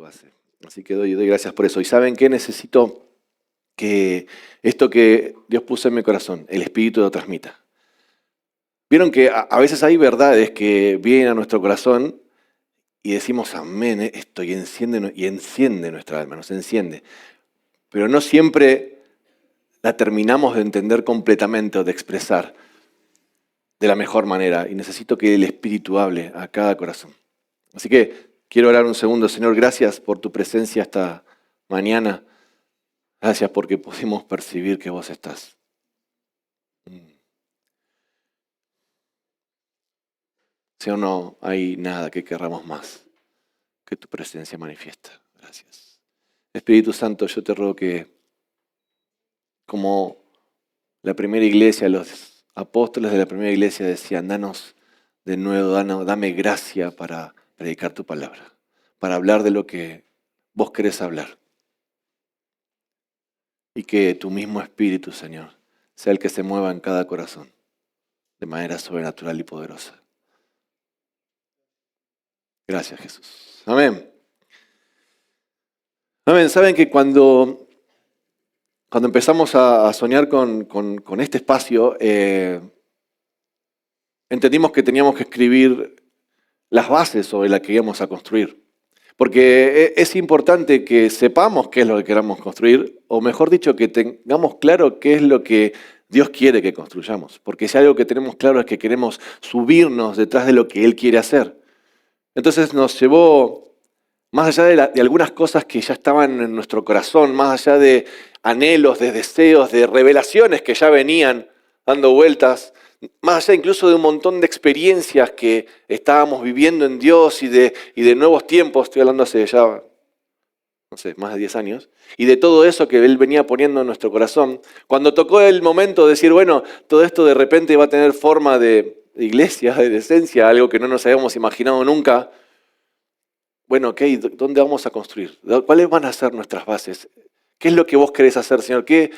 base. Así que doy gracias por eso. ¿Y saben qué? Necesito que esto que Dios puso en mi corazón, el Espíritu lo transmita. Vieron que a veces hay verdades que vienen a nuestro corazón y decimos amén, esto y enciende nuestra alma, nos enciende. Pero no siempre la terminamos de entender completamente o de expresar de la mejor manera. Y necesito que el Espíritu hable a cada corazón. Así que quiero orar un segundo. Señor, gracias por tu presencia esta mañana. Gracias porque pudimos percibir que vos estás. Señor, no hay nada que querramos más que tu presencia manifiesta. Gracias. Espíritu Santo, yo te ruego que, como la primera iglesia, los apóstoles de la primera iglesia decían, danos de nuevo, dame gracia para predicar tu palabra, para hablar de lo que vos querés hablar. Y que tu mismo Espíritu, Señor, sea el que se mueva en cada corazón de manera sobrenatural y poderosa. Gracias, Jesús. Amén. Amén. Saben que cuando empezamos a soñar con este espacio, entendimos que teníamos que escribir las bases sobre las que íbamos a construir. Porque es importante que sepamos qué es lo que queramos construir, o mejor dicho, que tengamos claro qué es lo que Dios quiere que construyamos. Porque si algo que tenemos claro es que queremos subirnos detrás de lo que Él quiere hacer. Entonces nos llevó, más allá de algunas cosas que ya estaban en nuestro corazón, más allá de anhelos, de deseos, de revelaciones que ya venían dando vueltas, más allá incluso de un montón de experiencias que estábamos viviendo en Dios y de nuevos tiempos, estoy hablando hace ya, no sé, más de 10 años, y de todo eso que Él venía poniendo en nuestro corazón, cuando tocó el momento de decir, bueno, todo esto de repente va a tener forma de iglesia, de esencia, algo que no nos habíamos imaginado nunca. Bueno, ok, ¿dónde vamos a construir? ¿Cuáles van a ser nuestras bases? ¿Qué es lo que vos querés hacer, Señor? ¿Qué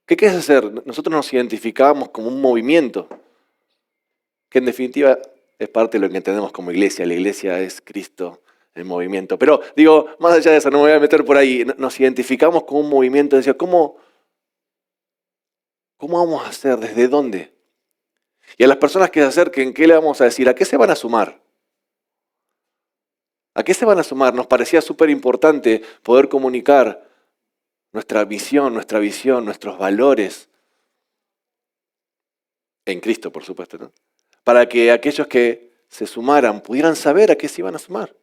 querés hacer? Nosotros nos identificábamos como un movimiento, que en definitiva es parte de lo que entendemos como iglesia. La iglesia es Cristo en movimiento. Pero digo, más allá de eso, no me voy a meter por ahí. Nos identificamos como un movimiento. Decía, ¿cómo vamos a hacer? ¿Desde dónde? Y a las personas que se acerquen, ¿qué le vamos a decir? ¿A qué se van a sumar? ¿A qué se van a sumar? Nos parecía súper importante poder comunicar nuestra misión, nuestra visión, nuestros valores en Cristo, por supuesto, ¿no? Para que aquellos que se sumaran pudieran saber a qué se iban a sumar.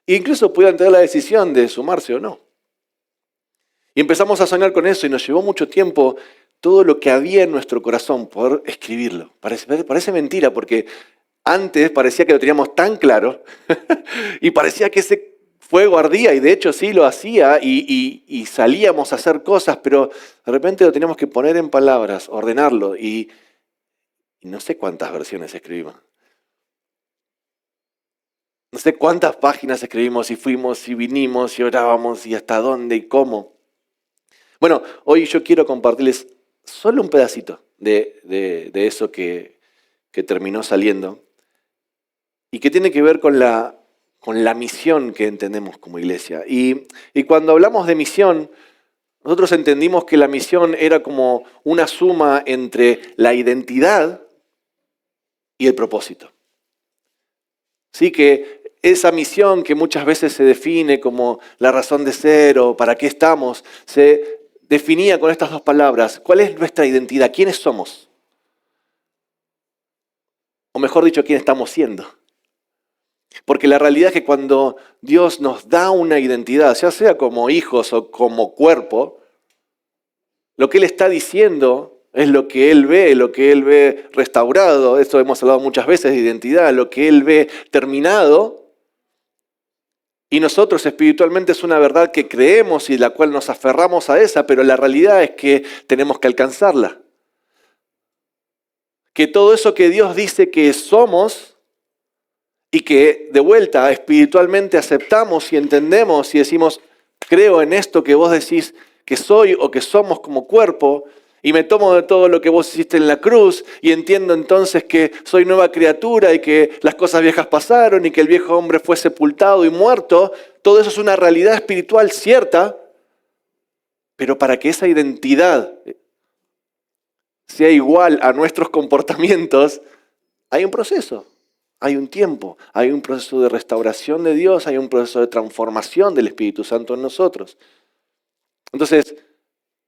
E incluso pudieran tener la decisión de sumarse o no. Y empezamos a soñar con eso y nos llevó mucho tiempo todo lo que había en nuestro corazón, poder escribirlo. Parece mentira porque antes parecía que lo teníamos tan claro y parecía que ese fuego ardía y de hecho sí lo hacía y salíamos a hacer cosas, pero de repente lo teníamos que poner en palabras, ordenarlo y no sé cuántas versiones escribimos. No sé cuántas páginas escribimos y fuimos y vinimos y orábamos y hasta dónde y cómo. Bueno, hoy yo quiero compartirles solo un pedacito de eso que terminó saliendo y que tiene que ver con la misión que entendemos como iglesia. Y cuando hablamos de misión, nosotros entendimos que la misión era como una suma entre la identidad y el propósito. Sí, que esa misión que muchas veces se define como la razón de ser o para qué estamos, se definía con estas dos palabras. ¿Cuál es nuestra identidad? ¿Quiénes somos? O mejor dicho, ¿quién estamos siendo? Porque la realidad es que cuando Dios nos da una identidad, ya sea como hijos o como cuerpo, lo que Él está diciendo es lo que Él ve restaurado. Esto hemos hablado muchas veces de identidad, lo que Él ve terminado. Y nosotros espiritualmente es una verdad que creemos y la cual nos aferramos a esa, pero la realidad es que tenemos que alcanzarla. Que todo eso que Dios dice que somos y que de vuelta espiritualmente aceptamos y entendemos y decimos, creo en esto que vos decís que soy o que somos como cuerpo, y me tomo de todo lo que vos hiciste en la cruz y entiendo entonces que soy nueva criatura y que las cosas viejas pasaron y que el viejo hombre fue sepultado y muerto, todo eso es una realidad espiritual cierta, pero para que esa identidad sea igual a nuestros comportamientos, hay un proceso, hay un tiempo, hay un proceso de restauración de Dios, hay un proceso de transformación del Espíritu Santo en nosotros. Entonces,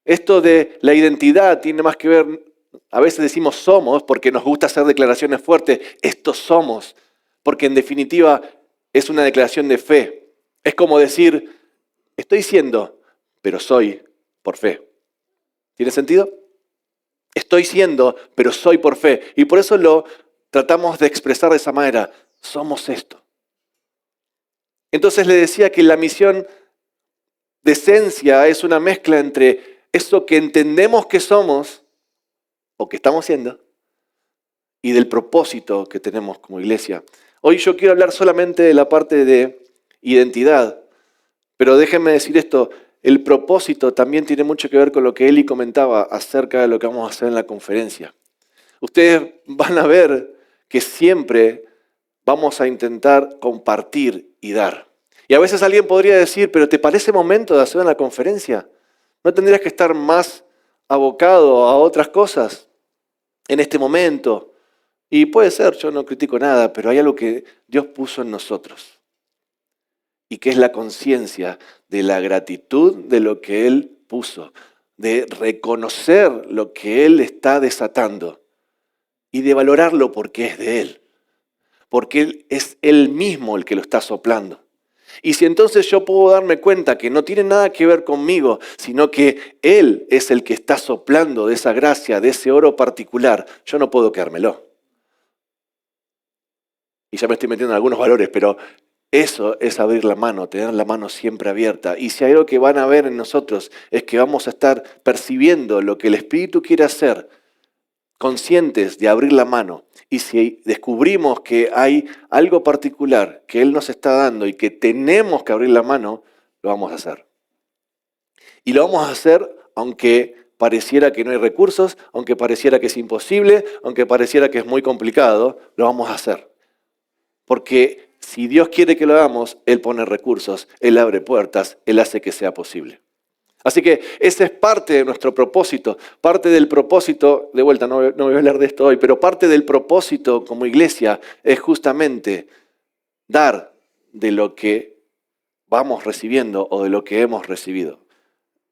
esto de la identidad tiene más que ver, a veces decimos somos porque nos gusta hacer declaraciones fuertes, estos somos, porque en definitiva es una declaración de fe. Es como decir, estoy siendo, pero soy por fe. ¿Tiene sentido? Estoy siendo, pero soy por fe. Y por eso lo tratamos de expresar de esa manera, somos esto. Entonces le decía que la misión de esencia es una mezcla entre eso que entendemos que somos o que estamos siendo y del propósito que tenemos como iglesia. Hoy yo quiero hablar solamente de la parte de identidad, pero déjenme decir esto, el propósito también tiene mucho que ver con lo que Eli comentaba acerca de lo que vamos a hacer en la conferencia. Ustedes van a ver que siempre vamos a intentar compartir y dar. Y a veces alguien podría decir, pero ¿te parece momento de hacer una conferencia? ¿No tendrías que estar más abocado a otras cosas en este momento? Y puede ser, yo no critico nada, pero hay algo que Dios puso en nosotros. Y que es la conciencia de la gratitud de lo que Él puso, de reconocer lo que Él está desatando y de valorarlo porque es de Él, porque es Él mismo el que lo está soplando. Y si entonces yo puedo darme cuenta que no tiene nada que ver conmigo, sino que Él es el que está soplando de esa gracia, de ese oro particular, yo no puedo quedármelo. Y ya me estoy metiendo en algunos valores, pero eso es abrir la mano, tener la mano siempre abierta. Y si hay algo que van a ver en nosotros es que vamos a estar percibiendo lo que el Espíritu quiere hacer, conscientes de abrir la mano. Y si descubrimos que hay algo particular que Él nos está dando y que tenemos que abrir la mano, lo vamos a hacer. Y lo vamos a hacer aunque pareciera que no hay recursos, aunque pareciera que es imposible, aunque pareciera que es muy complicado, lo vamos a hacer. Porque si Dios quiere que lo hagamos, Él pone recursos, Él abre puertas, Él hace que sea posible. Así que ese es parte de nuestro propósito, parte del propósito, de vuelta, no voy a hablar de esto hoy, pero parte del propósito como iglesia es justamente dar de lo que vamos recibiendo o de lo que hemos recibido.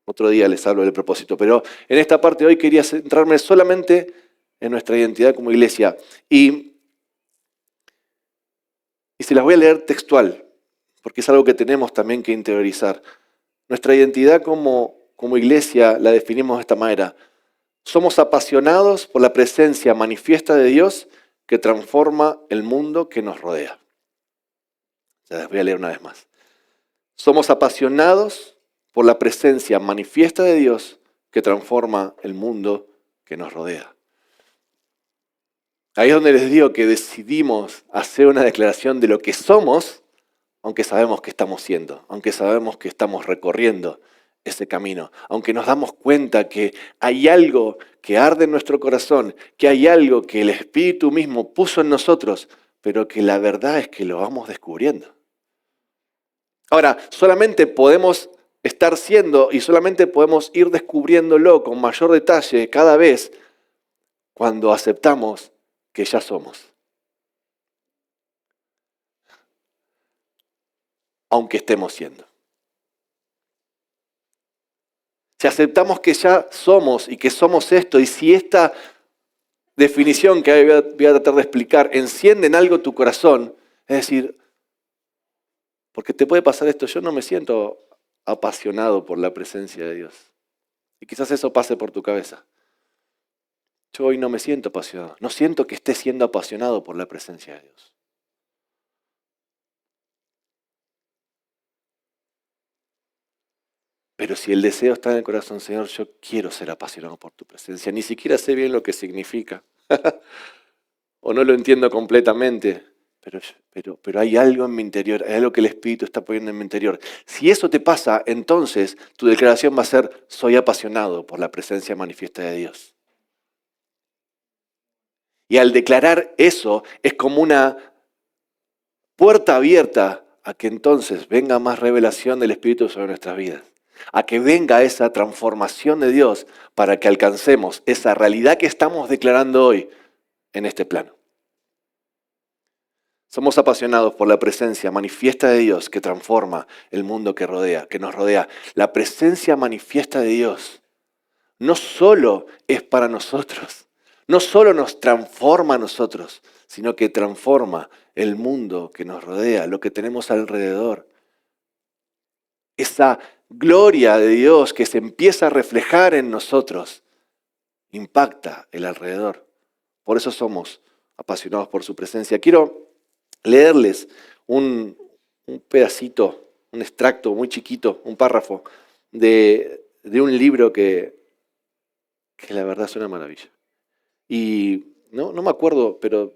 Otro día les hablo del propósito, pero en esta parte de hoy quería centrarme solamente en nuestra identidad como iglesia. Y se las voy a leer textual, porque es algo que tenemos también que interiorizar. Nuestra identidad como iglesia la definimos de esta manera. Somos apasionados por la presencia manifiesta de Dios que transforma el mundo que nos rodea. Se las voy a leer una vez más. Somos apasionados por la presencia manifiesta de Dios que transforma el mundo que nos rodea. Ahí es donde les digo que decidimos hacer una declaración de lo que somos, aunque sabemos que estamos siendo, aunque sabemos que estamos recorriendo ese camino, aunque nos damos cuenta que hay algo que arde en nuestro corazón, que hay algo que el Espíritu mismo puso en nosotros, pero que la verdad es que lo vamos descubriendo. Ahora, solamente podemos estar siendo y solamente podemos ir descubriéndolo con mayor detalle cada vez cuando aceptamos que ya somos. Aunque estemos siendo. Si aceptamos que ya somos y que somos esto, y si esta definición que voy a tratar de explicar enciende en algo tu corazón, es decir, porque te puede pasar esto, yo no me siento apasionado por la presencia de Dios. Y quizás eso pase por tu cabeza. Yo hoy no me siento apasionado, no siento que esté siendo apasionado por la presencia de Dios. Pero si el deseo está en el corazón, Señor, yo quiero ser apasionado por tu presencia. Ni siquiera sé bien lo que significa. O no lo entiendo completamente. pero hay algo en mi interior, hay algo que el Espíritu está poniendo en mi interior. Si eso te pasa, entonces tu declaración va a ser, soy apasionado por la presencia manifiesta de Dios. Y al declarar eso, es como una puerta abierta a que entonces venga más revelación del Espíritu sobre nuestras vidas. A que venga esa transformación de Dios para que alcancemos esa realidad que estamos declarando hoy en este plano. Somos apasionados por la presencia manifiesta de Dios que transforma el mundo que nos rodea. La presencia manifiesta de Dios no solo es para nosotros, no solo nos transforma a nosotros, sino que transforma el mundo que nos rodea, lo que tenemos alrededor. Esa gloria de Dios que se empieza a reflejar en nosotros impacta el alrededor. Por eso somos apasionados por su presencia. Quiero leerles un pedacito, un extracto muy chiquito, un párrafo de un libro que la verdad es una maravilla. Y no me acuerdo, pero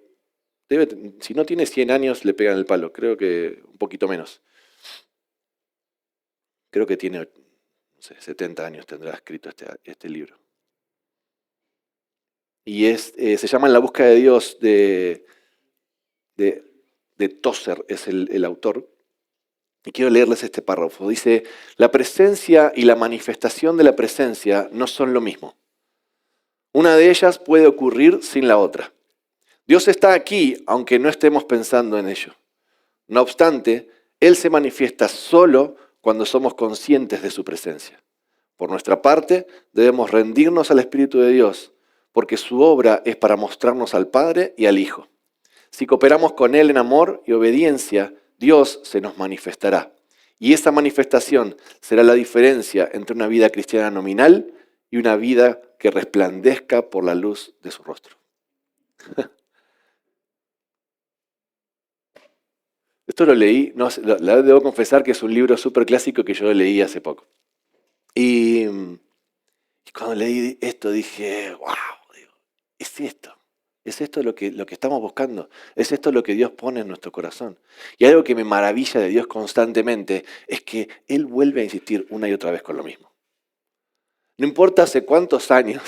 si no tiene 100 años le pegan el palo, creo que un poquito menos. Creo que tiene, no sé, 70 años tendrá escrito este libro. Y se llama En la búsqueda de Dios, de Tozer, es el autor. Y quiero leerles este párrafo. Dice, la presencia y la manifestación de la presencia no son lo mismo. Una de ellas puede ocurrir sin la otra. Dios está aquí, aunque no estemos pensando en ello. No obstante, Él se manifiesta solo cuando somos conscientes de su presencia. Por nuestra parte, debemos rendirnos al Espíritu de Dios, porque su obra es para mostrarnos al Padre y al Hijo. Si cooperamos con Él en amor y obediencia, Dios se nos manifestará. Y esa manifestación será la diferencia entre una vida cristiana nominal y una vida que resplandezca por la luz de su rostro. Esto lo leí, debo confesar que es un libro súper clásico que yo leí hace poco. Y cuando leí esto dije, wow, es esto lo que estamos buscando, es esto lo que Dios pone en nuestro corazón. Y algo que me maravilla de Dios constantemente es que Él vuelve a insistir una y otra vez con lo mismo. No importa hace cuántos años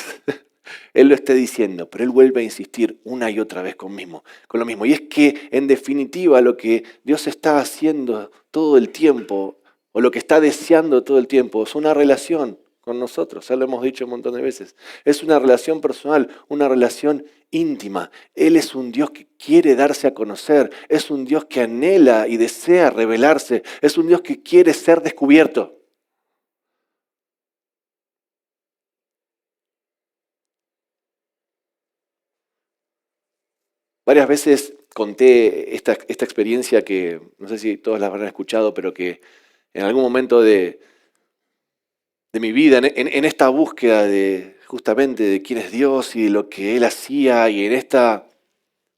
Él lo esté diciendo, pero Él vuelve a insistir una y otra vez con lo mismo. Y es que, en definitiva, lo que Dios está haciendo todo el tiempo, o lo que está deseando todo el tiempo, es una relación con nosotros. Ya lo hemos dicho un montón de veces. Es una relación personal, una relación íntima. Él es un Dios que quiere darse a conocer. Es un Dios que anhela y desea revelarse. Es un Dios que quiere ser descubierto. Varias veces conté esta experiencia que no sé si todos la habrán escuchado, pero que en algún momento de mi vida, en esta búsqueda de justamente de quién es Dios y de lo que Él hacía y en esta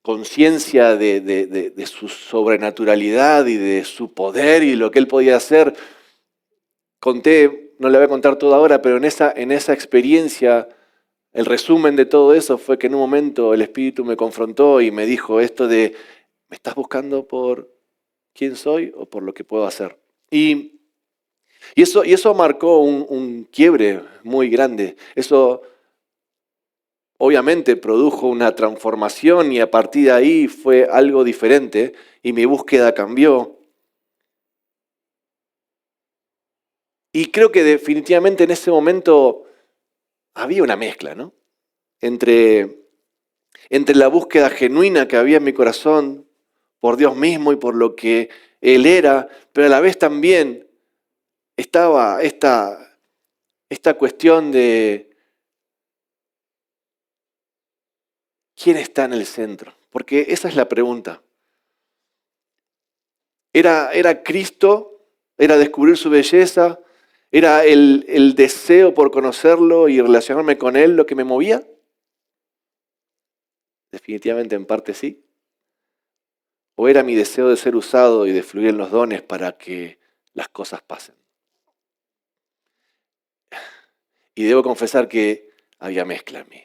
conciencia de su sobrenaturalidad y de su poder y lo que Él podía hacer, conté, no le voy a contar todo ahora, pero en esa experiencia, el resumen de todo eso fue que en un momento el Espíritu me confrontó y me dijo esto de, ¿me estás buscando por quién soy o por lo que puedo hacer? Y eso marcó un quiebre muy grande. Eso obviamente produjo una transformación y a partir de ahí fue algo diferente y mi búsqueda cambió. Y creo que definitivamente en ese momento había una mezcla, ¿no? Entre la búsqueda genuina que había en mi corazón por Dios mismo y por lo que Él era, pero a la vez también estaba esta cuestión de quién está en el centro. Porque esa es la pregunta. ¿Era Cristo? ¿Era descubrir su belleza? ¿Era el deseo por conocerlo y relacionarme con Él lo que me movía? Definitivamente en parte sí. ¿O era mi deseo de ser usado y de fluir en los dones para que las cosas pasen? Y debo confesar que había mezcla en mí.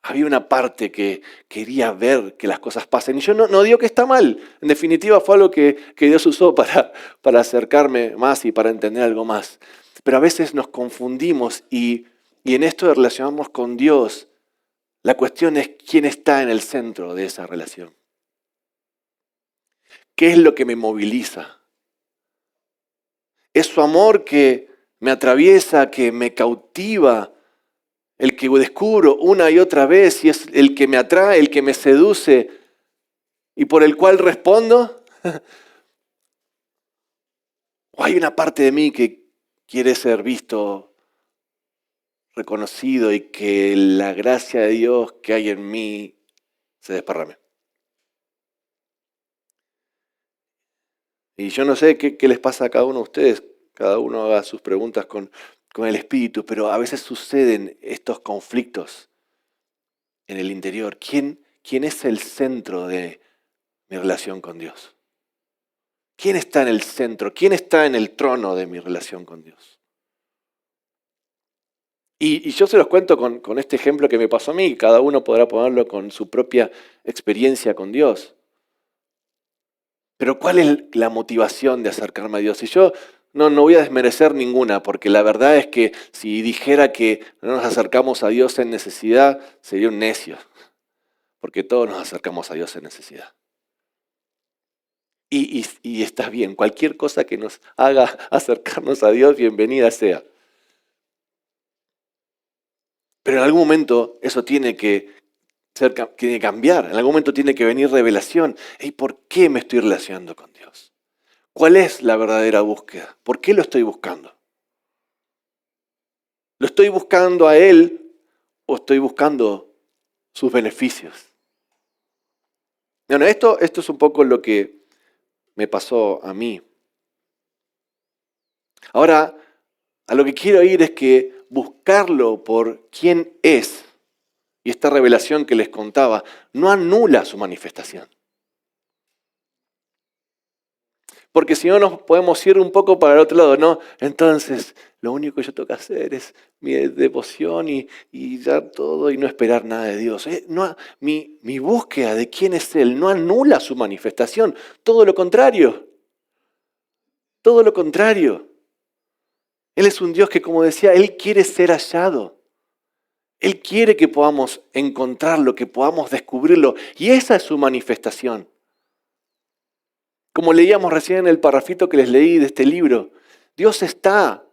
Había una parte que quería ver que las cosas pasen. Y yo no digo que está mal. En definitiva fue algo que Dios usó para acercarme más y para entender algo más. Pero a veces nos confundimos y en esto de relacionarnos con Dios, la cuestión es quién está en el centro de esa relación. ¿Qué es lo que me moviliza? ¿Es su amor que me atraviesa, que me cautiva? El que descubro una y otra vez y es el que me atrae, el que me seduce y por el cual respondo. ¿O hay una parte de mí que quiere ser visto, reconocido y que la gracia de Dios que hay en mí se desparrame? Y yo no sé qué les pasa a cada uno de ustedes, cada uno haga sus preguntas con el Espíritu, pero a veces suceden estos conflictos en el interior. ¿Quién es el centro de mi relación con Dios? ¿Quién está en el centro? ¿Quién está en el trono de mi relación con Dios? Y yo se los cuento con este ejemplo que me pasó a mí. Cada uno podrá ponerlo con su propia experiencia con Dios. Pero ¿cuál es la motivación de acercarme a Dios? Y yo no voy a desmerecer ninguna, porque la verdad es que si dijera que no nos acercamos a Dios en necesidad, sería un necio. Porque todos nos acercamos a Dios en necesidad. Y está bien, cualquier cosa que nos haga acercarnos a Dios, bienvenida sea. Pero en algún momento eso tiene que cambiar, en algún momento tiene que venir revelación. ¿Y por qué me estoy relacionando con Dios? ¿Cuál es la verdadera búsqueda? ¿Por qué lo estoy buscando? ¿Lo estoy buscando a Él o estoy buscando sus beneficios? Bueno, esto es un poco lo que me pasó a mí. Ahora, a lo que quiero ir es que buscarlo por quién es, y esta revelación que les contaba, no anula su manifestación. Porque si no nos podemos ir un poco para el otro lado, ¿no? Entonces, lo único que yo tengo que hacer es mi devoción y ya todo y no esperar nada de Dios. Mi búsqueda de quién es Él no anula su manifestación, todo lo contrario. Todo lo contrario. Él es un Dios que, como decía, Él quiere ser hallado. Él quiere que podamos encontrarlo, que podamos descubrirlo. Y esa es su manifestación. Como leíamos recién en el parrafito que les leí de este libro, Dios está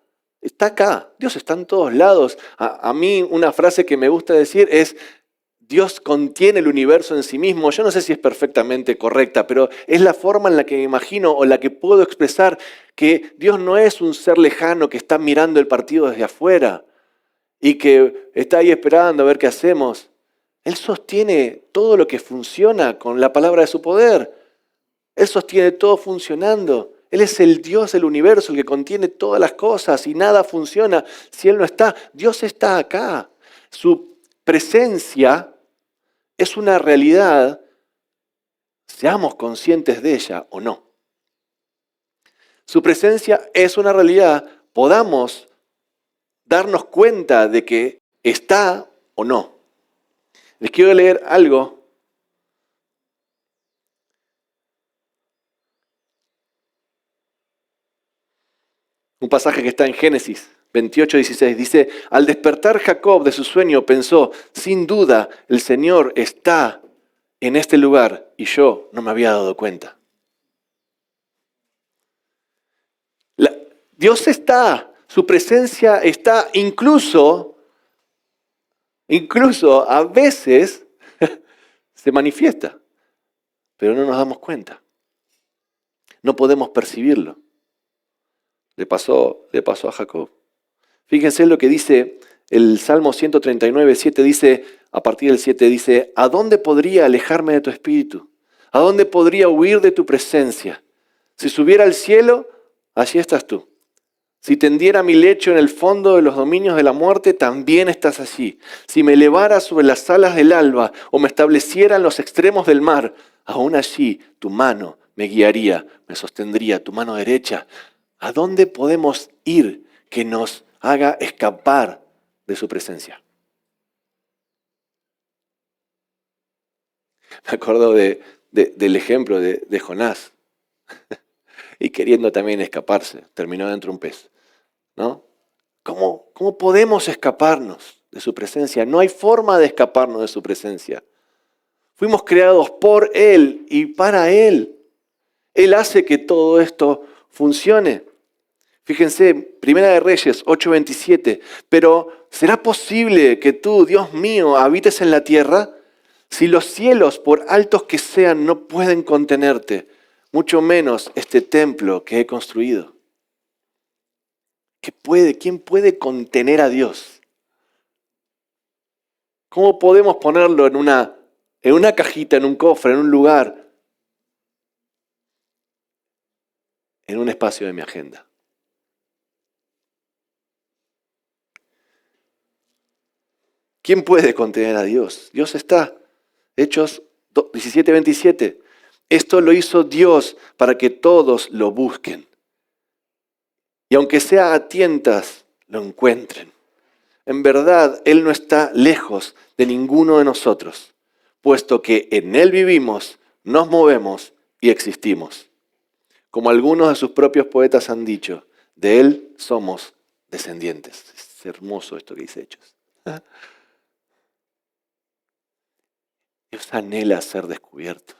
acá, Dios está en todos lados. A mí una frase que me gusta decir es, Dios contiene el universo en sí mismo. Yo no sé si es perfectamente correcta, pero es la forma en la que me imagino o la que puedo expresar que Dios no es un ser lejano que está mirando el partido desde afuera y que está ahí esperando a ver qué hacemos. Él sostiene todo lo que funciona con la palabra de su poder. Él sostiene todo funcionando. Él es el Dios del universo, el que contiene todas las cosas y nada funciona si Él no está. Dios está acá. Su presencia es una realidad, seamos conscientes de ella o no. Su presencia es una realidad, podamos darnos cuenta de que está o no. Les quiero leer algo. Un pasaje que está en Génesis 28:16. Dice, al despertar Jacob de su sueño pensó, sin duda el Señor está en este lugar y yo no me había dado cuenta. Dios está, su presencia está, incluso a veces se manifiesta, pero no nos damos cuenta. No podemos percibirlo. Le pasó a Jacob. Fíjense lo que dice el Salmo 139:7, dice, a partir del 7, dice, ¿a dónde podría alejarme de tu espíritu? ¿A dónde podría huir de tu presencia? Si subiera al cielo, allí estás tú. Si tendiera mi lecho en el fondo de los dominios de la muerte, también estás allí. Si me elevara sobre las alas del alba o me estableciera en los extremos del mar, aún allí tu mano me guiaría, me sostendría, tu mano derecha. ¿A dónde podemos ir que nos haga escapar de su presencia? Me acuerdo del ejemplo de Jonás. Y queriendo también escaparse, terminó dentro de un pez, ¿no? ¿Cómo podemos escaparnos de su presencia? No hay forma de escaparnos de su presencia. Fuimos creados por Él y para Él. Él hace que todo esto funcione. Fíjense, Primera de Reyes 8:27. Pero ¿será posible que tú, Dios mío, habites en la tierra? Si los cielos, por altos que sean, no pueden contenerte, mucho menos este templo que he construido. ¿Quién puede contener a Dios? ¿Cómo podemos ponerlo en una cajita, en un cofre, en un lugar, en un espacio de mi agenda? ¿Quién puede contener a Dios? Dios está. Hechos 17:27. Esto lo hizo Dios para que todos lo busquen. Y aunque sea a tientas, lo encuentren. En verdad, Él no está lejos de ninguno de nosotros, puesto que en Él vivimos, nos movemos y existimos. Como algunos de sus propios poetas han dicho, de Él somos descendientes. Es hermoso esto que dice Hechos. Dios anhela ser descubierto.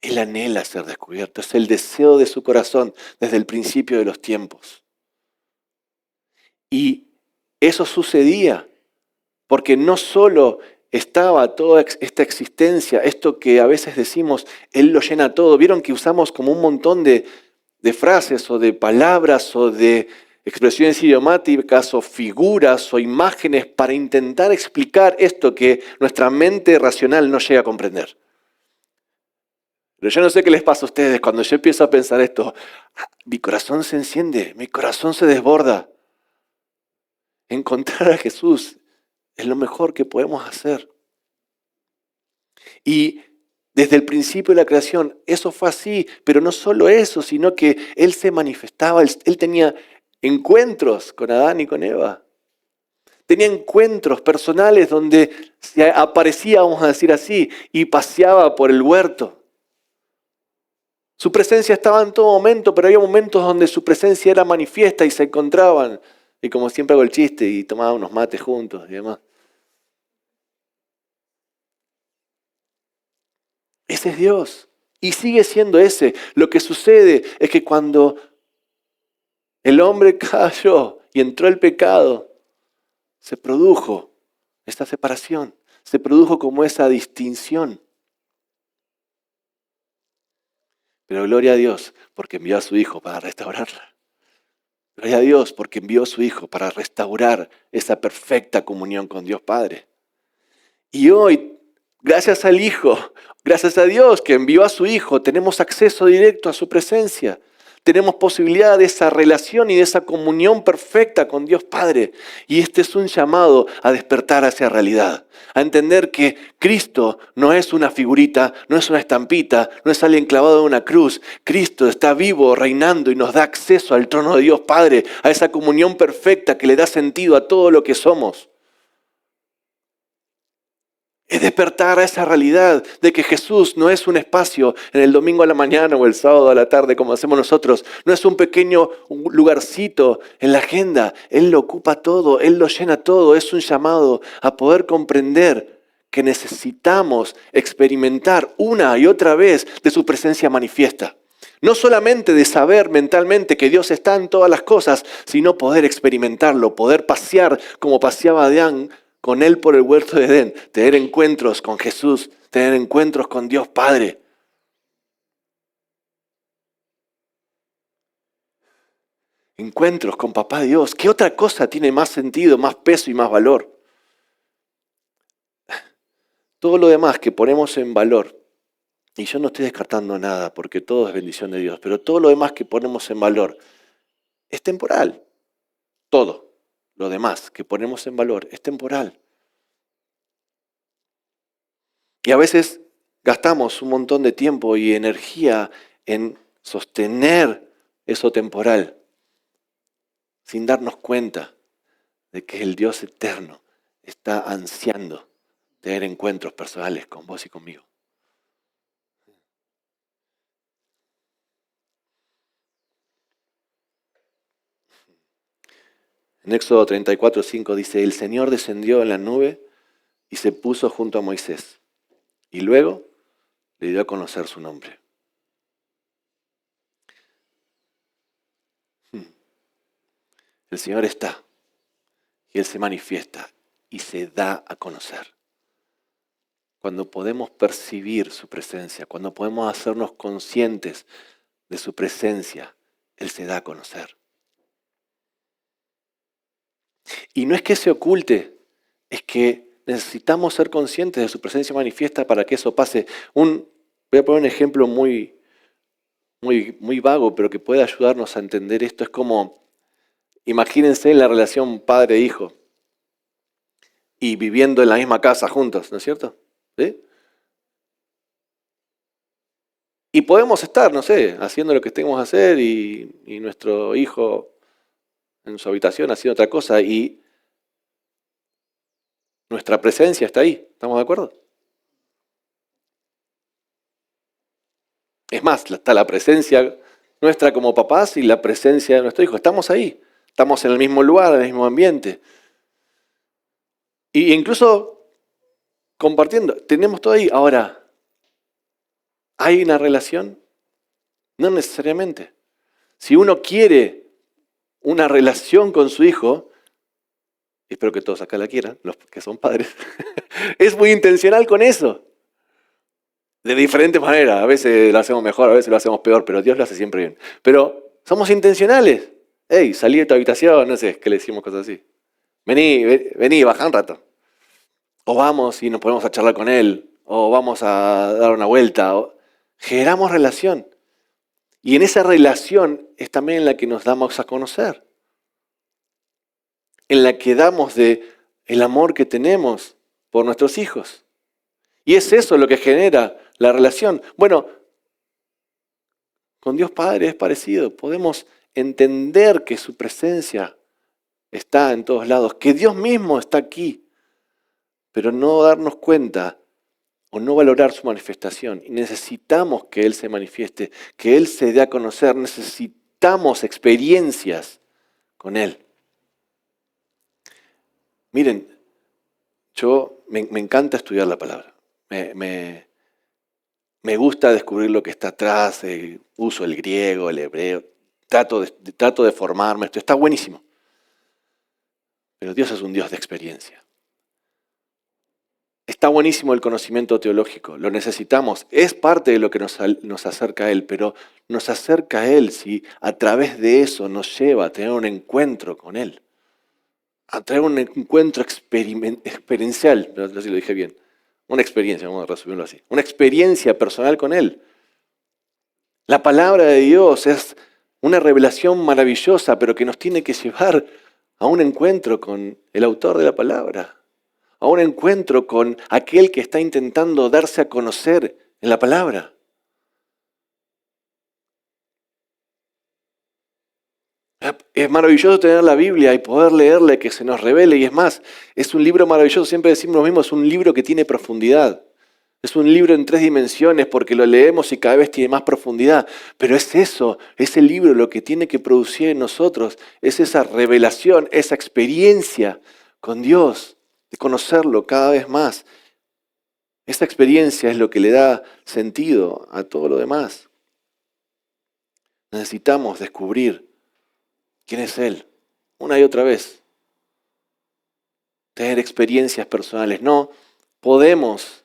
Él anhela ser descubierto. Es el deseo de su corazón desde el principio de los tiempos. Y eso sucedía porque no solo estaba toda esta existencia, esto que a veces decimos, Él lo llena todo. Vieron que usamos como un montón de frases o de palabras o de expresiones idiomáticas o figuras o imágenes para intentar explicar esto que nuestra mente racional no llega a comprender. Pero yo no sé qué les pasa a ustedes cuando yo empiezo a pensar esto. Mi corazón se enciende, mi corazón se desborda. Encontrar a Jesús es lo mejor que podemos hacer. Y desde el principio de la creación, eso fue así, pero no solo eso, sino que Él se manifestaba, Él tenía encuentros con Adán y con Eva. Tenía encuentros personales donde se aparecía, vamos a decir así, y paseaba por el huerto. Su presencia estaba en todo momento, pero había momentos donde su presencia era manifiesta y se encontraban. Y como siempre hago el chiste, y tomaban unos mates juntos y demás. Ese es Dios. Y sigue siendo ese. Lo que sucede es que cuando el hombre cayó y entró el pecado, se produjo esta separación. Se produjo como esa distinción. Pero gloria a Dios porque envió a su Hijo para restaurarla. Gloria a Dios porque envió a su Hijo para restaurar esa perfecta comunión con Dios Padre. Y hoy, gracias al Hijo, gracias a Dios que envió a su Hijo, tenemos acceso directo a su presencia. Tenemos posibilidad de esa relación y de esa comunión perfecta con Dios Padre. Y este es un llamado a despertar a esa realidad. A entender que Cristo no es una figurita, no es una estampita, no es alguien clavado en una cruz. Cristo está vivo, reinando y nos da acceso al trono de Dios Padre, a esa comunión perfecta que le da sentido a todo lo que somos. Es despertar a esa realidad de que Jesús no es un espacio en el domingo a la mañana o el sábado a la tarde como hacemos nosotros. No es un pequeño lugarcito en la agenda. Él lo ocupa todo, Él lo llena todo. Es un llamado a poder comprender que necesitamos experimentar una y otra vez de su presencia manifiesta. No solamente de saber mentalmente que Dios está en todas las cosas, sino poder experimentarlo, poder pasear como paseaba Adán con Él por el huerto de Edén, tener encuentros con Jesús, tener encuentros con Dios Padre. Encuentros con Papá Dios. ¿Qué otra cosa tiene más sentido, más peso y más valor? Todo lo demás que ponemos en valor, y yo no estoy descartando nada porque todo es bendición de Dios, pero todo lo demás que ponemos en valor es temporal. Todo lo demás que ponemos en valor es temporal. Y a veces gastamos un montón de tiempo y energía en sostener eso temporal, sin darnos cuenta de que el Dios eterno está ansiando tener encuentros personales con vos y conmigo. En Éxodo 34:5 dice, el Señor descendió en la nube y se puso junto a Moisés. Y luego le dio a conocer su nombre. El Señor está y Él se manifiesta y se da a conocer. Cuando podemos percibir su presencia, cuando podemos hacernos conscientes de su presencia, Él se da a conocer. Y no es que se oculte, es que necesitamos ser conscientes de su presencia manifiesta para que eso pase. Voy a poner un ejemplo muy vago, pero que puede ayudarnos a entender esto. Es como, imagínense la relación padre-hijo y viviendo en la misma casa juntos, ¿no es cierto? ¿Sí? Y podemos estar, no sé, haciendo lo que tengamos que hacer y nuestro hijo en su habitación haciendo otra cosa y nuestra presencia está ahí. ¿Estamos de acuerdo? Es más, está la presencia nuestra como papás y la presencia de nuestro hijo. Estamos ahí. Estamos en el mismo lugar, en el mismo ambiente. Y incluso compartiendo, tenemos todo ahí. Ahora, ¿hay una relación? No necesariamente. Si uno quiere una relación con su hijo, espero que todos acá la quieran, los que son padres, es muy intencional con eso. De diferentes maneras, a veces lo hacemos mejor, a veces lo hacemos peor, pero Dios lo hace siempre bien. Pero somos intencionales. Hey, salí de tu habitación, no sé, que le decimos cosas así. Vení, baja un rato. O vamos y nos ponemos a charlar con él, o vamos a dar una vuelta. Generamos relación. Y en esa relación es también en la que nos damos a conocer. En la que damos de el amor que tenemos por nuestros hijos. Y es eso lo que genera la relación. Bueno, con Dios Padre es parecido. Podemos entender que su presencia está en todos lados, que Dios mismo está aquí, pero no darnos cuenta o no valorar su manifestación. Y necesitamos que Él se manifieste, que Él se dé a conocer. Necesitamos experiencias con Él. Miren, me encanta estudiar la palabra. Me gusta descubrir lo que está atrás, uso el griego, el hebreo, trato de formarme, esto está buenísimo. Pero Dios es un Dios de experiencia. Está buenísimo el conocimiento teológico, lo necesitamos, es parte de lo que nos acerca a Él, pero nos acerca a Él si a través de eso nos lleva a tener un encuentro con Él, a tener un encuentro experiencial, no sé si lo dije bien, una experiencia, vamos a resumirlo así, una experiencia personal con Él. La palabra de Dios es una revelación maravillosa, pero que nos tiene que llevar a un encuentro con el autor de la palabra, a un encuentro con aquel que está intentando darse a conocer en la palabra. Es maravilloso tener la Biblia y poder leerle, que se nos revele, y es más, es un libro maravilloso, siempre decimos lo mismo, es un libro que tiene profundidad. Es un libro en 3 dimensiones porque lo leemos y cada vez tiene más profundidad. Pero es eso, ese libro lo que tiene que producir en nosotros, es esa revelación, esa experiencia con Dios, de conocerlo cada vez más. Esa experiencia es lo que le da sentido a todo lo demás. Necesitamos descubrir quién es Él, una y otra vez. Tener experiencias personales. No podemos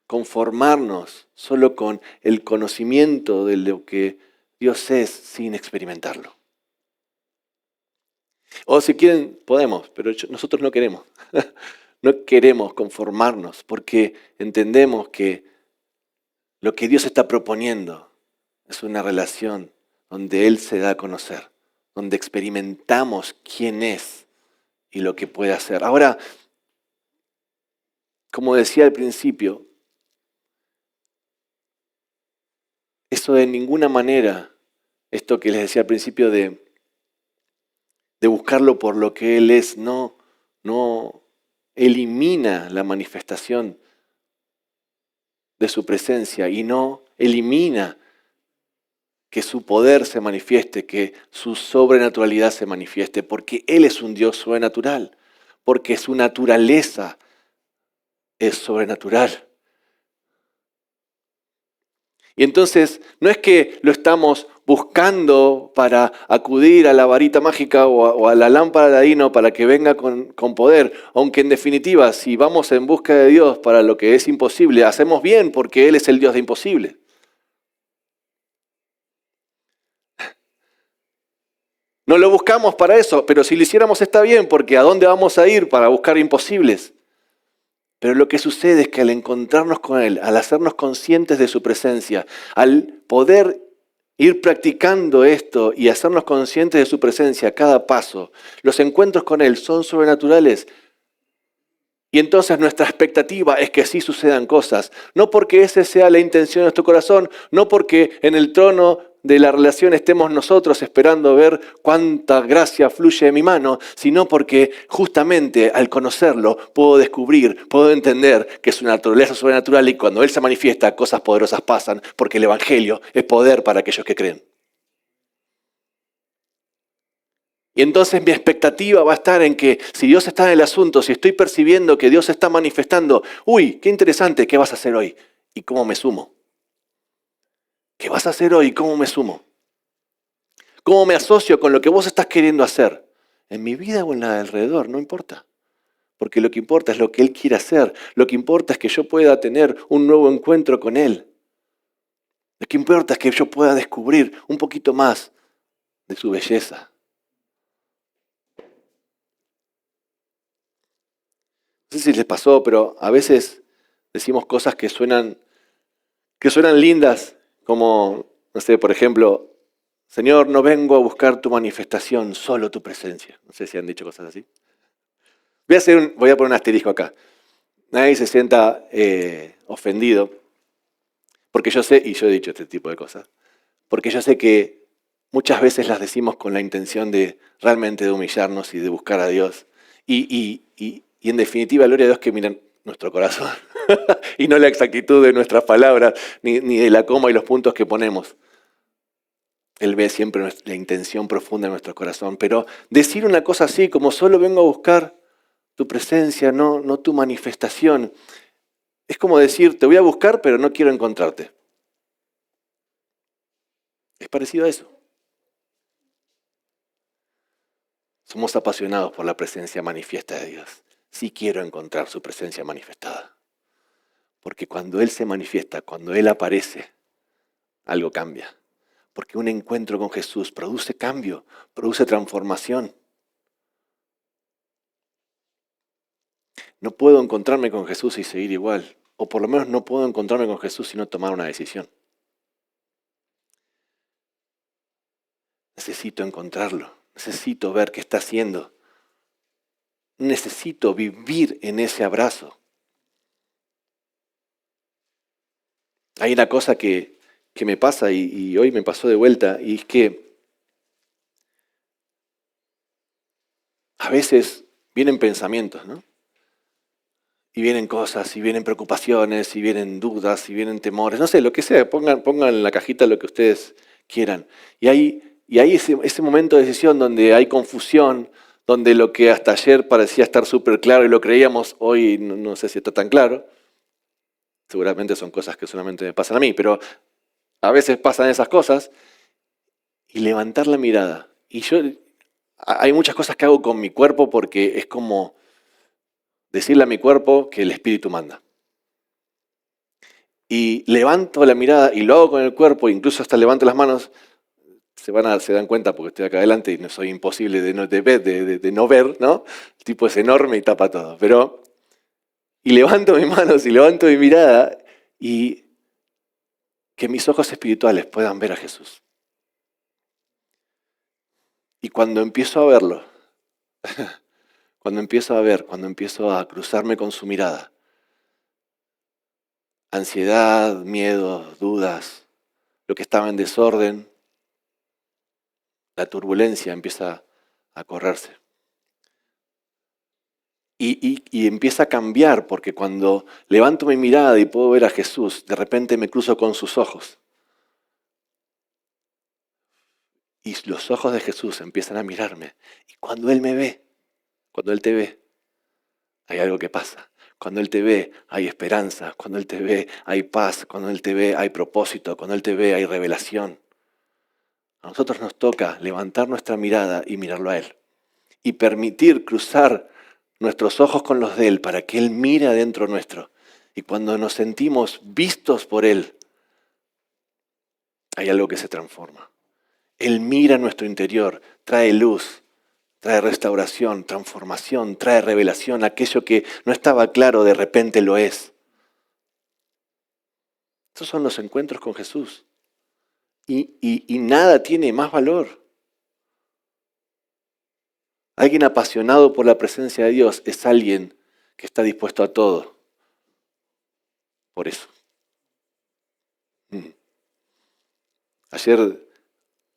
conformarnos solo con el conocimiento de lo que Dios es sin experimentarlo. O si quieren, podemos, pero nosotros no queremos. No queremos conformarnos porque entendemos que lo que Dios está proponiendo es una relación donde Él se da a conocer, donde experimentamos quién es y lo que puede hacer. Ahora, como decía al principio, eso de ninguna manera, esto que les decía al principio de buscarlo por lo que Él es, no elimina la manifestación de su presencia y no elimina que su poder se manifieste, que su sobrenaturalidad se manifieste, porque Él es un Dios sobrenatural, porque su naturaleza es sobrenatural. Y entonces no es que lo estamos buscando para acudir a la varita mágica o a la lámpara de Aladino para que venga con poder, aunque en definitiva si vamos en busca de Dios para lo que es imposible, hacemos bien porque Él es el Dios de imposible. No lo buscamos para eso, pero si lo hiciéramos está bien, porque ¿a dónde vamos a ir para buscar imposibles? Pero lo que sucede es que al encontrarnos con Él, al hacernos conscientes de su presencia, al poder ir practicando esto y hacernos conscientes de su presencia a cada paso, los encuentros con Él son sobrenaturales. Y entonces nuestra expectativa es que sí sucedan cosas, no porque esa sea la intención de nuestro corazón, no porque en el trono de la relación estemos nosotros esperando ver cuánta gracia fluye de mi mano, sino porque justamente al conocerlo puedo descubrir, puedo entender que es una naturaleza sobrenatural y cuando Él se manifiesta cosas poderosas pasan porque el Evangelio es poder para aquellos que creen. Y entonces mi expectativa va a estar en que si Dios está en el asunto, si estoy percibiendo que Dios está manifestando, uy, qué interesante, ¿qué vas a hacer hoy? ¿Y cómo me sumo? ¿Qué vas a hacer hoy? ¿Cómo me sumo? ¿Cómo me asocio con lo que vos estás queriendo hacer? En mi vida o en la de alrededor, no importa. Porque lo que importa es lo que Él quiere hacer. Lo que importa es que yo pueda tener un nuevo encuentro con Él. Lo que importa es que yo pueda descubrir un poquito más de su belleza. No sé si les pasó, pero a veces decimos cosas que suenan lindas, como, no sé, por ejemplo, Señor, no vengo a buscar tu manifestación, solo tu presencia. No sé si han dicho cosas así. Voy a poner un asterisco acá. Nadie se sienta ofendido, porque yo sé, y yo he dicho este tipo de cosas, porque yo sé que muchas veces las decimos con la intención de realmente de humillarnos y de buscar a Dios. Y en definitiva, gloria a Dios que miran nuestro corazón y no la exactitud de nuestras palabras, ni de la coma y los puntos que ponemos. Él ve siempre la intención profunda de nuestro corazón. Pero decir una cosa así, como solo vengo a buscar tu presencia, no tu manifestación, es como decir, te voy a buscar, pero no quiero encontrarte. Es parecido a eso. Somos apasionados por la presencia manifiesta de Dios. Sí quiero encontrar su presencia manifestada. Porque cuando Él se manifiesta, cuando Él aparece, algo cambia. Porque un encuentro con Jesús produce cambio, produce transformación. No puedo encontrarme con Jesús y seguir igual. O por lo menos no puedo encontrarme con Jesús y no tomar una decisión. Necesito encontrarlo. Necesito ver qué está haciendo. Necesito vivir en ese abrazo. Hay una cosa que me pasa y hoy me pasó de vuelta y es que a veces vienen pensamientos, ¿no? Y vienen cosas, y vienen preocupaciones, y vienen dudas, y vienen temores, no sé, lo que sea, pongan en la cajita lo que ustedes quieran. Y hay ese momento de decisión donde hay confusión, donde lo que hasta ayer parecía estar súper claro y lo creíamos, hoy no sé si está tan claro. Seguramente son cosas que solamente me pasan a mí, pero a veces pasan esas cosas y levantar la mirada. Hay muchas cosas que hago con mi cuerpo porque es como decirle a mi cuerpo que el espíritu manda. Y levanto la mirada y lo hago con el cuerpo, incluso hasta levanto las manos, se dan cuenta porque estoy acá adelante y no soy imposible de no ver, ¿no? El tipo es enorme y tapa todo. Y levanto mis manos y levanto mi mirada y que mis ojos espirituales puedan ver a Jesús. Y cuando empiezo a verlo, cuando empiezo a cruzarme con su mirada, ansiedad, miedos, dudas, lo que estaba en desorden, la turbulencia empieza a correrse. Y empieza a cambiar, porque cuando levanto mi mirada y puedo ver a Jesús, de repente me cruzo con sus ojos. Y los ojos de Jesús empiezan a mirarme. Y cuando Él me ve, cuando Él te ve, hay algo que pasa. Cuando Él te ve, hay esperanza. Cuando Él te ve, hay paz. Cuando Él te ve, hay propósito. Cuando Él te ve, hay revelación. A nosotros nos toca levantar nuestra mirada y mirarlo a Él. Y permitir cruzar nuestros ojos con los de Él para que Él mire adentro nuestro. Y cuando nos sentimos vistos por Él, hay algo que se transforma. Él mira nuestro interior, trae luz, trae restauración, transformación, trae revelación. Aquello que no estaba claro de repente lo es. Esos son los encuentros con Jesús. Y nada tiene más valor. Alguien apasionado por la presencia de Dios es alguien que está dispuesto a todo. Por eso. Ayer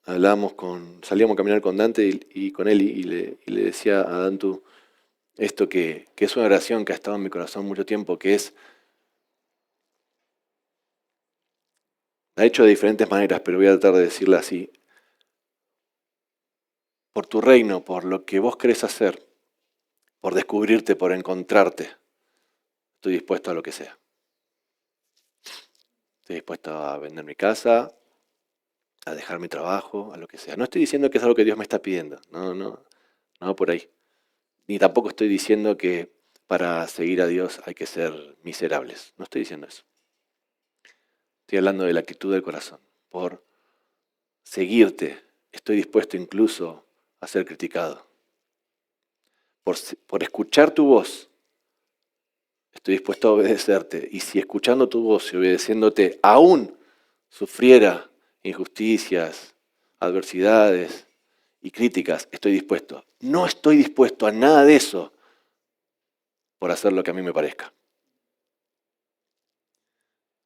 salíamos a caminar con Dante y con él y le decía a Dantu esto que es una oración que ha estado en mi corazón mucho tiempo, que es, la he hecho de diferentes maneras, pero voy a tratar de decirla así. Por tu reino, por lo que vos querés hacer, por descubrirte, por encontrarte, estoy dispuesto a lo que sea. Estoy dispuesto a vender mi casa, a dejar mi trabajo, a lo que sea. No estoy diciendo que es algo que Dios me está pidiendo, no por ahí. Ni tampoco estoy diciendo que para seguir a Dios hay que ser miserables. No estoy diciendo eso. Estoy hablando de la actitud del corazón. Por seguirte, estoy dispuesto incluso a ser criticado. Por escuchar tu voz, estoy dispuesto a obedecerte. Y si escuchando tu voz y obedeciéndote aún sufriera injusticias, adversidades y críticas, estoy dispuesto. No estoy dispuesto a nada de eso por hacer lo que a mí me parezca.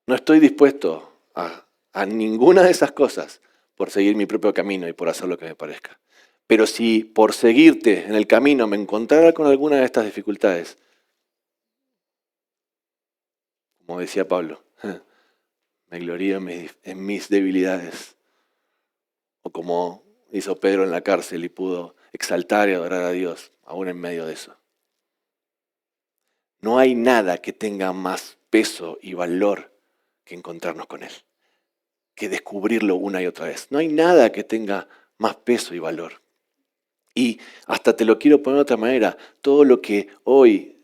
No estoy dispuesto a ninguna de esas cosas por seguir mi propio camino y por hacer lo que me parezca. Pero si por seguirte en el camino me encontrara con alguna de estas dificultades, como decía Pablo, me glorío en mis debilidades. O como hizo Pedro en la cárcel y pudo exaltar y adorar a Dios, aún en medio de eso. No hay nada que tenga más peso y valor que encontrarnos con Él, que descubrirlo una y otra vez. No hay nada que tenga más peso y valor. Y hasta te lo quiero poner de otra manera, todo lo que hoy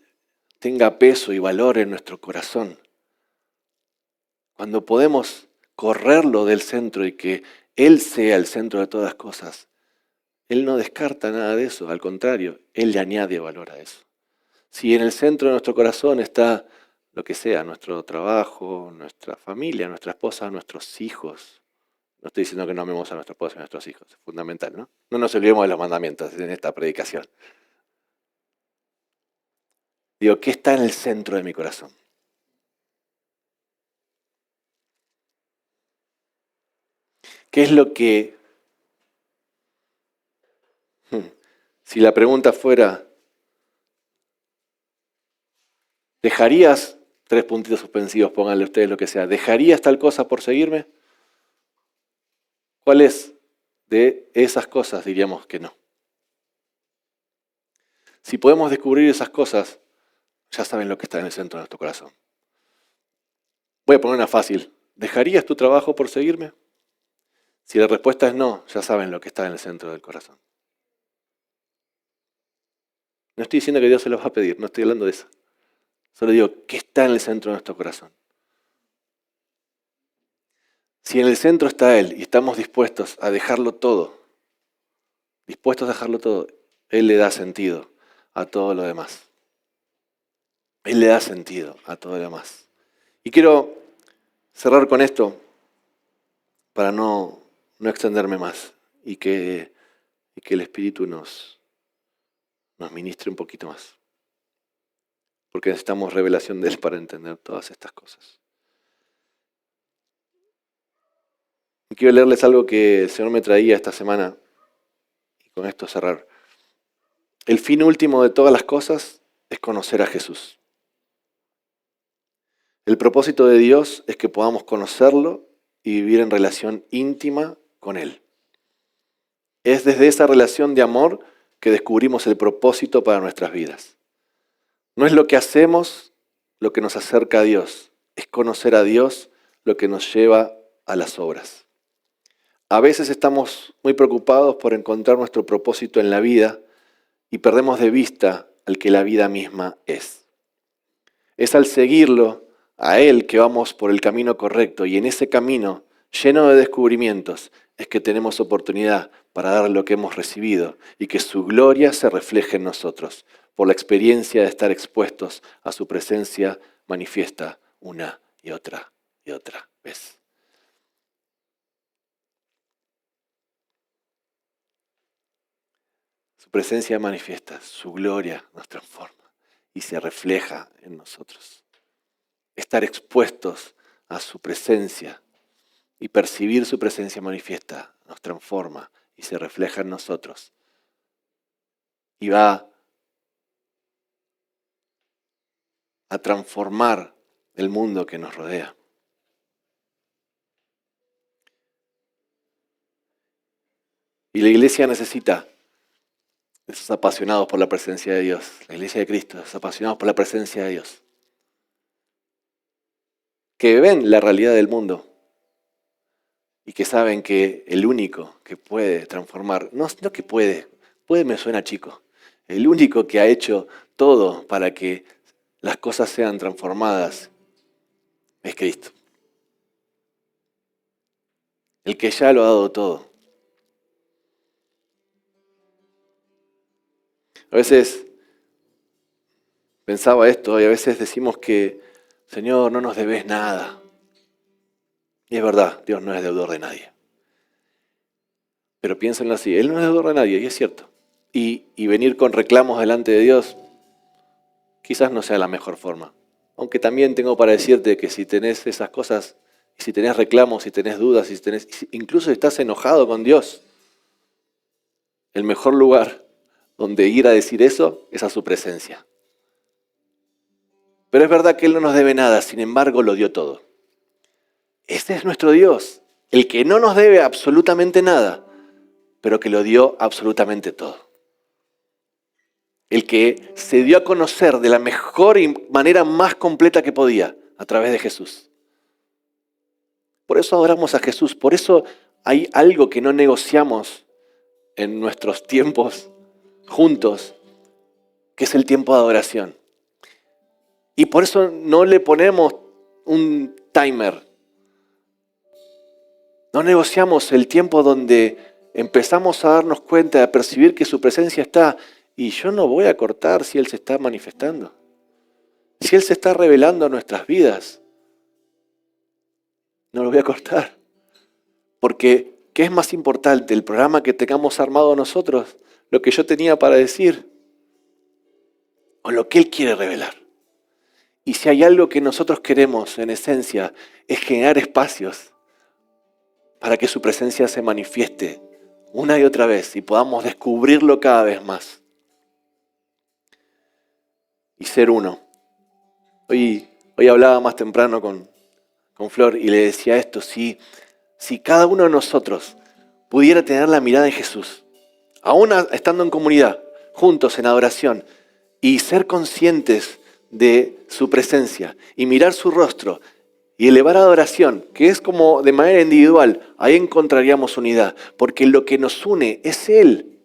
tenga peso y valor en nuestro corazón, cuando podemos correrlo del centro y que Él sea el centro de todas las cosas, Él no descarta nada de eso, al contrario, Él le añade valor a eso. Si en el centro de nuestro corazón está lo que sea, nuestro trabajo, nuestra familia, nuestra esposa, nuestros hijos. No estoy diciendo que no amemos a nuestra esposa y a nuestros hijos, es fundamental, ¿no? No nos olvidemos de los mandamientos en esta predicación. Digo, ¿qué está en el centro de mi corazón? ¿Qué es lo que... Si la pregunta fuera, ¿dejarías, tres puntitos suspensivos, pónganle ustedes lo que sea, ¿dejarías tal cosa por seguirme? ¿Cuáles de esas cosas diríamos que no? Si podemos descubrir esas cosas, ya saben lo que está en el centro de nuestro corazón. Voy a poner una fácil. ¿Dejarías tu trabajo por seguirme? Si la respuesta es no, ya saben lo que está en el centro del corazón. No estoy diciendo que Dios se los va a pedir, no estoy hablando de eso. Solo digo, ¿qué está en el centro de nuestro corazón? Si en el centro está Él y estamos dispuestos a dejarlo todo, Él le da sentido a todo lo demás. Él le da sentido a todo lo demás. Y quiero cerrar con esto para no extenderme más y que el Espíritu nos ministre un poquito más. Porque necesitamos revelación de Él para entender todas estas cosas. Y quiero leerles algo que el Señor me traía esta semana y con esto cerrar. El fin último de todas las cosas es conocer a Jesús. El propósito de Dios es que podamos conocerlo y vivir en relación íntima con Él. Es desde esa relación de amor que descubrimos el propósito para nuestras vidas. No es lo que hacemos lo que nos acerca a Dios, es conocer a Dios lo que nos lleva a las obras. A veces estamos muy preocupados por encontrar nuestro propósito en la vida y perdemos de vista al que la vida misma es. Es al seguirlo, a Él, que vamos por el camino correcto, y en ese camino, lleno de descubrimientos, es que tenemos oportunidad para dar lo que hemos recibido y que su gloria se refleje en nosotros, por la experiencia de estar expuestos a su presencia manifiesta una y otra vez. Su presencia manifiesta, su gloria nos transforma y se refleja en nosotros. Estar expuestos a su presencia y percibir su presencia manifiesta nos transforma y se refleja en nosotros. Y va a transformar el mundo que nos rodea. Y la iglesia necesita esos apasionados por la presencia de Dios. La iglesia de Cristo, esos apasionados por la presencia de Dios. Que ven la realidad del mundo y que saben que el único que puede transformar, no que puede me suena chico, el único que ha hecho todo para que las cosas sean transformadas es Cristo. El que ya lo ha dado todo. A veces pensaba esto y a veces decimos que, Señor, no nos debes nada. Y es verdad, Dios no es deudor de nadie. Pero piénsenlo así, Él no es deudor de nadie, y es cierto. Y venir con reclamos delante de Dios quizás no sea la mejor forma. Aunque también tengo para decirte que si tenés esas cosas, si tenés reclamos, si tenés dudas, incluso si estás enojado con Dios, el mejor lugar donde ir a decir eso es a su presencia. Pero es verdad que Él no nos debe nada, sin embargo lo dio todo. Este es nuestro Dios, el que no nos debe absolutamente nada, pero que lo dio absolutamente todo. El que se dio a conocer de la mejor y manera más completa que podía, a través de Jesús. Por eso adoramos a Jesús, por eso hay algo que no negociamos en nuestros tiempos juntos, que es el tiempo de adoración. Y por eso no le ponemos un timer. No negociamos el tiempo donde empezamos a darnos cuenta, a percibir que su presencia está. Y yo no voy a cortar si Él se está manifestando. Si Él se está revelando a nuestras vidas, no lo voy a cortar. Porque, ¿qué es más importante? ¿El programa que tengamos armado nosotros? ¿Lo que yo tenía para decir? ¿O lo que Él quiere revelar? Y si hay algo que nosotros queremos, en esencia, es generar espacios para que su presencia se manifieste una y otra vez y podamos descubrirlo cada vez más. Y ser uno. Hoy hablaba más temprano con Flor y le decía esto, si cada uno de nosotros pudiera tener la mirada en Jesús, aún estando en comunidad, juntos en adoración, y ser conscientes de su presencia y mirar su rostro y elevar adoración, que es como de manera individual, ahí encontraríamos unidad, porque lo que nos une es Él.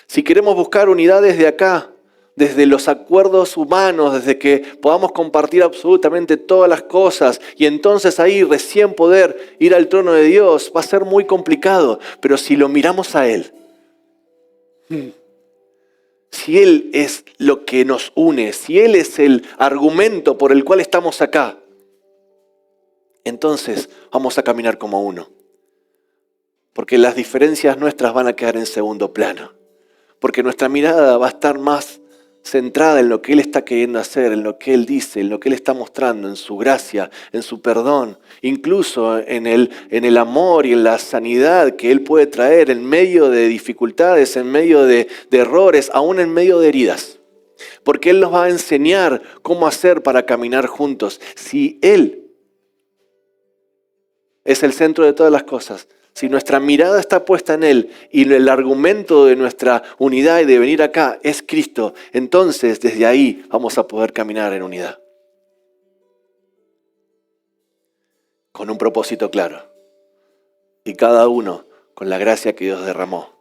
Si queremos buscar unidad desde acá, desde los acuerdos humanos, desde que podamos compartir absolutamente todas las cosas y entonces ahí recién poder ir al trono de Dios, va a ser muy complicado. Pero si lo miramos a Él, si Él es lo que nos une, si Él es el argumento por el cual estamos acá, entonces vamos a caminar como uno. Porque las diferencias nuestras van a quedar en segundo plano. Porque nuestra mirada va a estar más centrada en lo que Él está queriendo hacer, en lo que Él dice, en lo que Él está mostrando, en su gracia, en su perdón, incluso en el amor y en la sanidad que Él puede traer en medio de dificultades, en medio de errores, aún en medio de heridas. Porque Él nos va a enseñar cómo hacer para caminar juntos. Si Él es el centro de todas las cosas, si nuestra mirada está puesta en Él y el argumento de nuestra unidad y de venir acá es Cristo, entonces desde ahí vamos a poder caminar en unidad. Con un propósito claro. Y cada uno con la gracia que Dios derramó.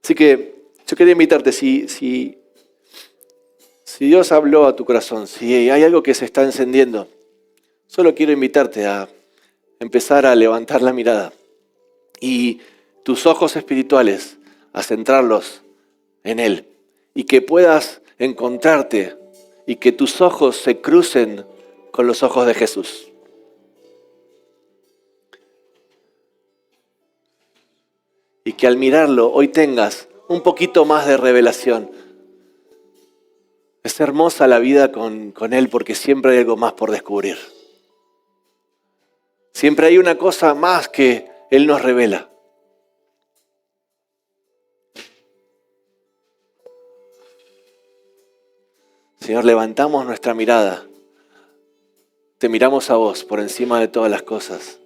Así que yo quería invitarte, si Dios habló a tu corazón, si hay algo que se está encendiendo, solo quiero invitarte a empezar a levantar la mirada y tus ojos espirituales a centrarlos en Él y que puedas encontrarte y que tus ojos se crucen con los ojos de Jesús. Y que al mirarlo hoy tengas un poquito más de revelación. Es hermosa la vida con Él porque siempre hay algo más por descubrir. Siempre hay una cosa más que Él nos revela. Señor, levantamos nuestra mirada. Te miramos a vos por encima de todas las cosas.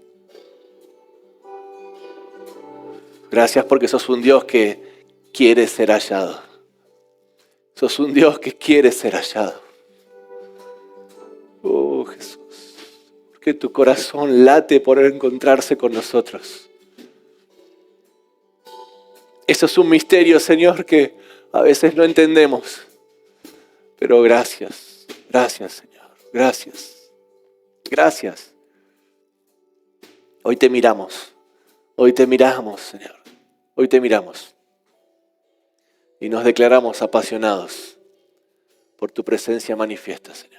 Gracias porque sos un Dios que quiere ser hallado. Sos un Dios que quiere ser hallado. Oh Jesús, porque tu corazón late por encontrarse con nosotros. Eso es un misterio, Señor, que a veces no entendemos. Pero gracias, gracias, Señor, gracias, gracias. Hoy te miramos, Señor, hoy te miramos. Y nos declaramos apasionados por tu presencia manifiesta, Señor.